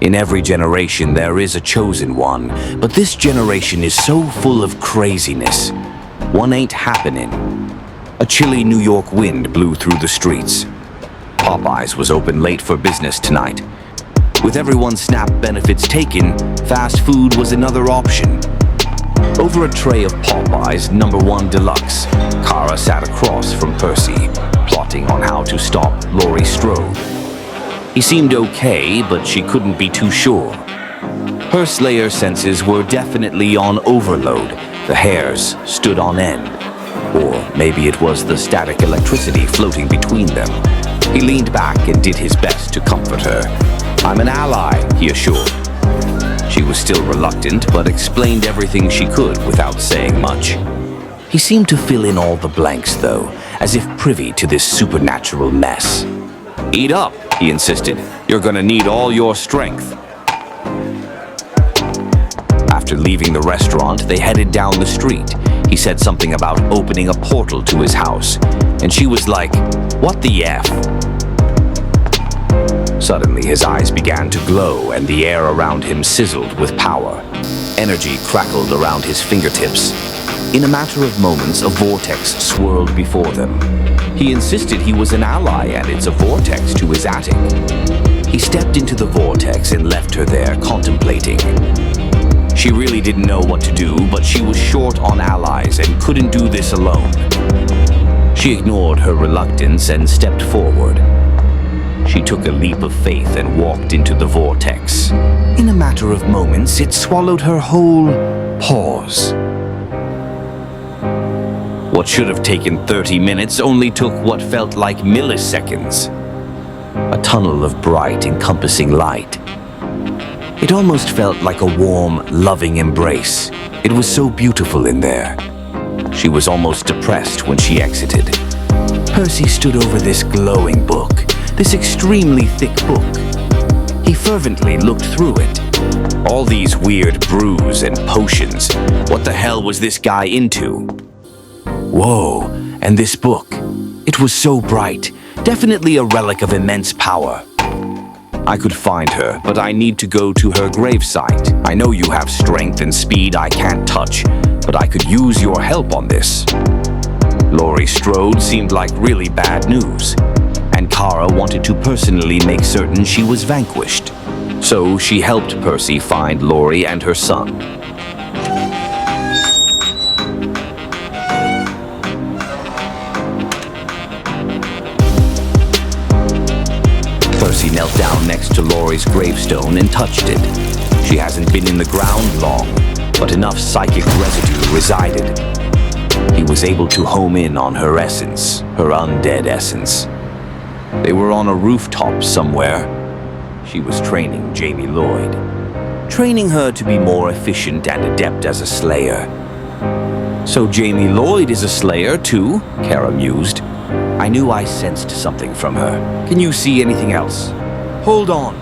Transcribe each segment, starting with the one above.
In every generation, there is a chosen one, but this generation is so full of craziness. One ain't happening. A chilly New York wind blew through the streets. Popeyes was open late for business tonight. With everyone's SNAP benefits taken, fast food was another option. Over a tray of Popeyes #1 Deluxe, Kara sat across from Percy, plotting on how to stop Laurie Strode. He seemed okay, but she couldn't be too sure. Her Slayer senses were definitely on overload. The hairs stood on end. Or maybe it was the static electricity floating between them. He leaned back and did his best to comfort her. "I'm an ally," he assured. She was still reluctant, but explained everything she could without saying much. He seemed to fill in all the blanks, though, as if privy to this supernatural mess. "Eat up," he insisted. "You're gonna need all your strength." After leaving the restaurant, they headed down the street. He said something about opening a portal to his house, and she was like, "What the F?" Suddenly, his eyes began to glow, and the air around him sizzled with power. Energy crackled around his fingertips. In a matter of moments, a vortex swirled before them. He insisted he was an ally, and it's a vortex to his attic. He stepped into the vortex and left her there, contemplating. She really didn't know what to do, but she was short on allies and couldn't do this alone. She ignored her reluctance and stepped forward. She took a leap of faith and walked into the vortex. In a matter of moments, it swallowed her whole pause. What should have taken 30 minutes only took what felt like milliseconds. A tunnel of bright, encompassing light. It almost felt like a warm, loving embrace. It was so beautiful in there. She was almost depressed when she exited. Percy stood over this glowing book, this extremely thick book. He fervently looked through it. All these weird brews and potions. What the hell was this guy into? Whoa, and this book. It was so bright, definitely a relic of immense power. I could find her, but I need to go to her gravesite. I know you have strength and speed I can't touch, but I could use your help on this. Laurie Strode seemed like really bad news, and Kara wanted to personally make certain she was vanquished. So she helped Percy find Laurie and her son. Percy knelt down next to Laurie's gravestone and touched it. She hasn't been in the ground long, but enough psychic residue resided. He was able to home in on her essence, her undead essence. They were on a rooftop somewhere. She was training Jamie Lloyd, training her to be more efficient and adept as a slayer. So Jamie Lloyd is a slayer too, Kara mused. I knew I sensed something from her. Can you see anything else? Hold on.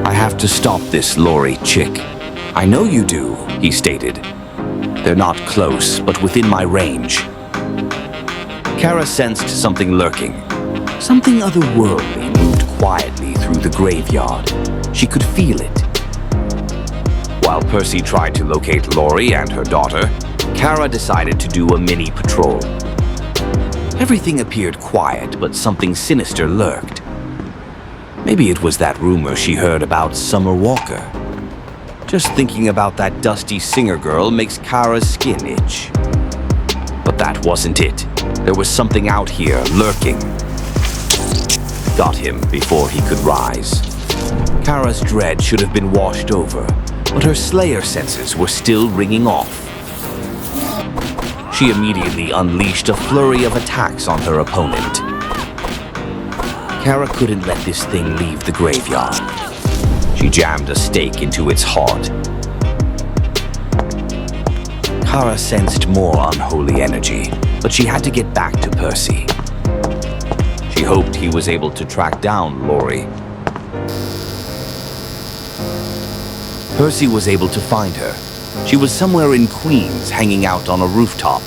I have to stop this Laurie chick. I know you do, he stated. They're not close, but within my range. Kara sensed something lurking. Something otherworldly moved quietly through the graveyard. She could feel it. While Percy tried to locate Laurie and her daughter, Kara decided to do a mini patrol. Everything appeared quiet, but something sinister lurked. Maybe it was that rumor she heard about Summer Walker. Just thinking about that dusty singer girl makes Kara's skin itch. But that wasn't it. There was something out here, lurking. Got him before he could rise. Kara's dread should have been washed over, but her Slayer senses were still ringing off. She immediately unleashed a flurry of attacks on her opponent. Kara couldn't let this thing leave the graveyard. She jammed a stake into its heart. Kara sensed more unholy energy, but she had to get back to Percy. She hoped he was able to track down Laurie. Percy was able to find her. She was somewhere in Queens, hanging out on a rooftop.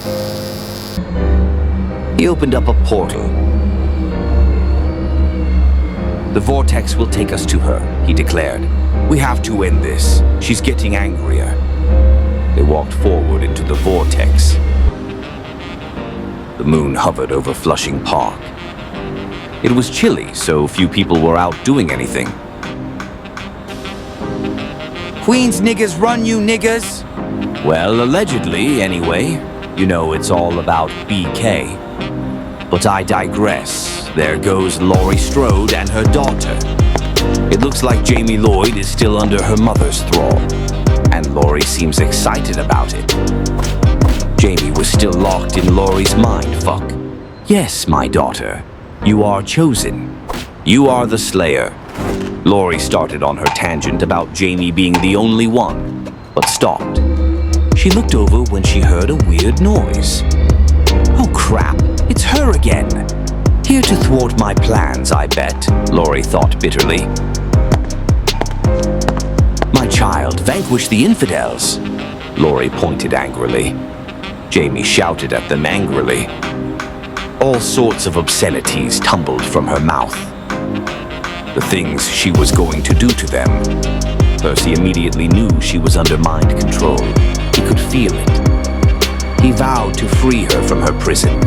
He opened up a portal. The vortex will take us to her. he declared. "We have to end this. She's getting angrier." They walked forward into the vortex. The moon hovered over Flushing Park. It was chilly, so few people were out doing anything. "Queens niggas run you niggas?" "Well, allegedly, anyway. You know, it's all about BK. But I digress. There goes Laurie Strode and her daughter. It looks like Jamie Lloyd is still under her mother's thrall, and Laurie seems excited about it. Jamie was still locked in Laurie's mind, fuck. Yes, my daughter, you are chosen. You are the Slayer." Laurie started on her tangent about Jamie being the only one, but stopped. She looked over when she heard a weird noise. "Oh crap, it's her again. Here to thwart my plans, I bet," Laurie thought bitterly. "My child, vanquish the infidels," Laurie pointed angrily. Jamie shouted at them angrily. All sorts of obscenities tumbled from her mouth. The things she was going to do to them. Percy immediately knew she was under mind control. He could feel it. He vowed to free her from her prison.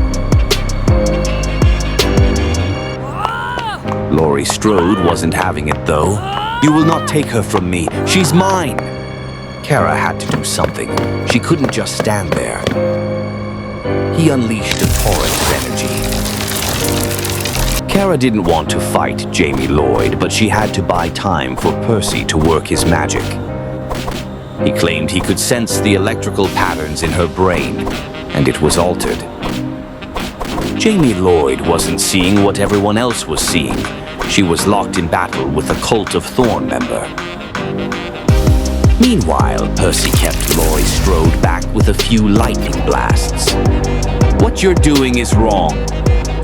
Laurie Strode wasn't having it, though. "You will not take her from me. She's mine." Kara had to do something. She couldn't just stand there. He unleashed a torrent of energy. Kara didn't want to fight Jamie Lloyd, but she had to buy time for Percy to work his magic. He claimed he could sense the electrical patterns in her brain, and it was altered. Jamie Lloyd wasn't seeing what everyone else was seeing. She was locked in battle with a Cult of Thorn member. Meanwhile, Percy kept Laurie Strode back with a few lightning blasts. "What you're doing is wrong.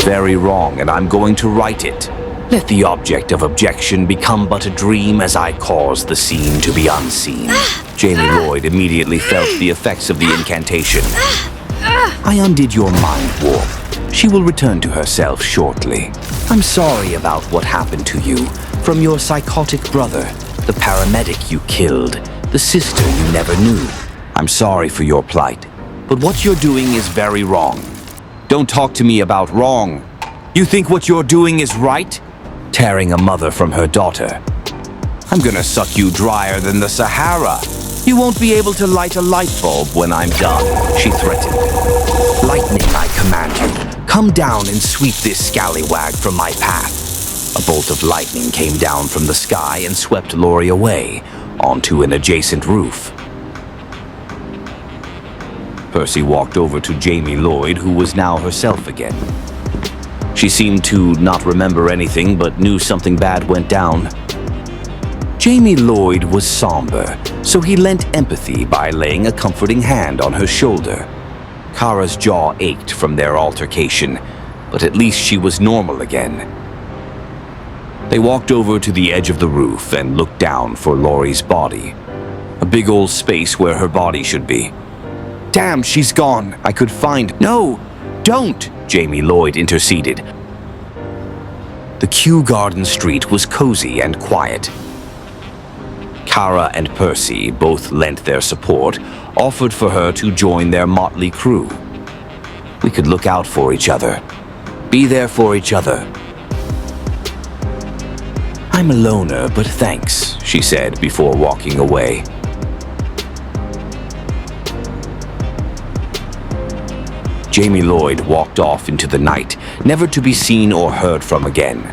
Very wrong, and I'm going to right it. Let the object of objection become but a dream as I cause the scene to be unseen." Jamie Lloyd immediately felt the effects of the incantation. "I undid your mind warp. She will return to herself shortly. I'm sorry about what happened to you. From your psychotic brother, the paramedic you killed, the sister you never knew. I'm sorry for your plight, but what you're doing is very wrong." "Don't talk to me about wrong. You think what you're doing is right? Tearing a mother from her daughter. I'm gonna suck you drier than the Sahara. You won't be able to light a light bulb when I'm done," she threatened. "Lightning, I command you. Come down and sweep this scallywag from my path." A bolt of lightning came down from the sky and swept Laurie away onto an adjacent roof. Percy walked over to Jamie Lloyd, who was now herself again. She seemed to not remember anything, but knew something bad went down. Jamie Lloyd was somber, so he lent empathy by laying a comforting hand on her shoulder. Kara's jaw ached from their altercation, but at least she was normal again. They walked over to the edge of the roof and looked down for Laurie's body. A big old space where her body should be. "Damn, she's gone. I could find—" "No, don't!" Jamie Lloyd interceded. The Kew Garden Street was cozy and quiet. Kara and Percy both lent their support, offered for her to join their motley crew. We could look out for each other. Be there for each other. "I'm a loner, but thanks," she said before walking away. Jamie Lloyd walked off into the night, never to be seen or heard from again.